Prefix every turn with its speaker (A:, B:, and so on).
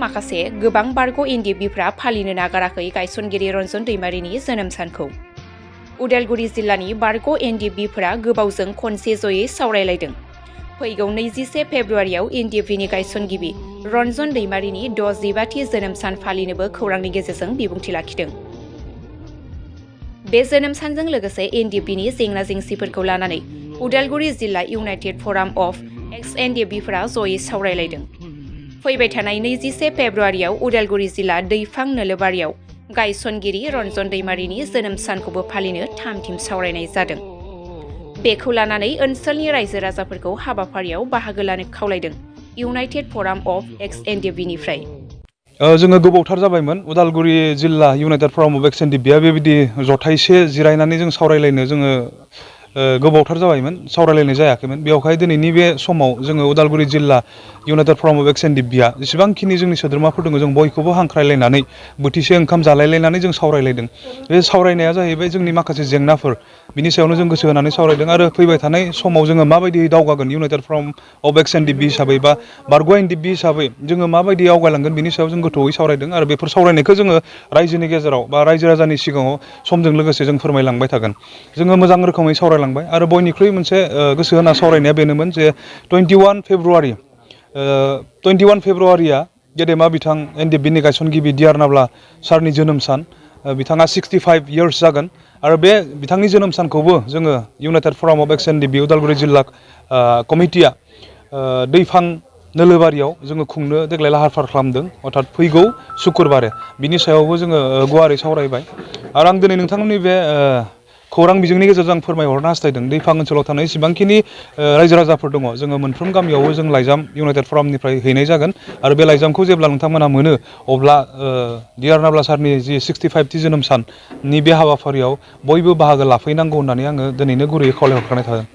A: माखासे गोबां बारग' एनडिएफबिफ्रा फालिनो नागाराखै गायसनगिरि रन्जन दैमारिनि जोनोम सानखौ। उदालगुरि जिल्लानि बारग' एनडिएफबिफोरा गोबावजों खनसे जयै सावरायलायदों। फैगौ 21 फेब्रुआरियाव एनडिएफबिनि गायसनगिरि रन्जन दैमारिनि 65थि जोनोम सान फालिनोबो खौरांनि गेजेरजों बिबुंथि लाखिदों। बे जोनोम सानजों लोगोसे एनडिएफबिनि जेंना जेंसिफोरखौ लानानै उदालगुरि जिल्ला इउनाइटेड फराम अफ एक्स एनडिएफबिफोरा जयै सावरायलायदों। फैबाय थानाय 21 फेब्रुआरियाव उदालगुरि जिल्ला दैफां नोलोबारियाव गायसनगिरि रन्जन दैमारिनि जोनोम सानखौबो फालिनो थाम-थिम सावरायनाय जादों। बेखौ लानानै ओनसोलनि रायजो राजाफोरखौ हाबाफारियाव बाहागो लानो खावलायदों इउनाइटेड फराम अफ एक्स एनडिएफबिनिफ्राय।
B: जोङो गोबावथार जाबायमोन उदालगुरि जिल्ला इउनाइटेड फराम अफ एक्स एनडिएफबिआ बेबायदि जथायसे जिरायनानै जों सावरायलायनो जोङो गोबावथार जाबायमोन सावरायलायनाय जायाखैमोन। बेवहाय दिनैनि बे समाव जोङो उदालगुरि जिल्ला इउनाइटेड फराम अफ एक्स एनडिएफबिआ जेसेबांखिनि जोंनि सोद्रोमाफोर दङ जों बयखौबो हांख्रायलायनानै बोथिसे ओंखाम जालायलायनानै जों सावरायलायदों। बे सावरायनाया जाहैबाय जोंनि माखासे जेंनाफोर बिनि सायावनो जों गोसो होनानै सावरायदों आरो फैबाय थानाय समाव जोङो माबायदि दावगागोन United Forum of ex NDFB हिसाबै बा बारग' एनडिएफबि हिसाबै जोङो माबायदि आवगायलांगोन बिनि सायाव जों गोथौयै सावरायदों आरो बेफोर सावरायनायखौ जोङो रायजोनि गेजेराव बा रायजो राजानि सिगाङाव समजों लोगोसे जों फोरमायलांबाय थागोन। जोङो मोजां रोखोमै सावरायलांबाय आरो बयनिख्रुइ मोनसे गोसो होना सावरायनाया बेनोमोन जे 21 फेब्रुआरिया गेदेमा बिथां एनडिएफबिनि गायसनगिरि डिआर नाब्ला सारनि जोनोम सान। बिथाङा 65 इयार्स जागोन आरो बे बिथांनि जोनोम सानखौबो जोङो United Forum of ex NDFB Udalguri जिल्ला कमिटिया दैफां नोलोबारियाव जोङो खुंनो देग्लाय लाहार फाहार खालामदों अर्थात फैगौ सुक्रुबारे। बिनि सायावबो जोङो गुवारै सावरायबाय आरो आं दिनै नोंथांमोननि बे खौरां बिजोंनि गेजेरजों आं फोरमायहरनो हास्थायदों दैफां ओनसोलाव थानाय जेसेबांखिनि रायजो राजाफोर दङ जोङो मोनफ्रोम गामियावबो जों लाइजाम इउनाइटेड फरामनिफ्राय हैनाय जागोन आरो बे लाइजामखौ जेब्ला नोंथांमोना मोनो अब्ला डिआर नाब्ला सारनि जि 65थि जोनोम साननि बे हाबाफारियाव बयबो बाहागो लाफैनांगौ होननानै आङो दिनैनो गुरैयै खावलायहरखानाय थादों।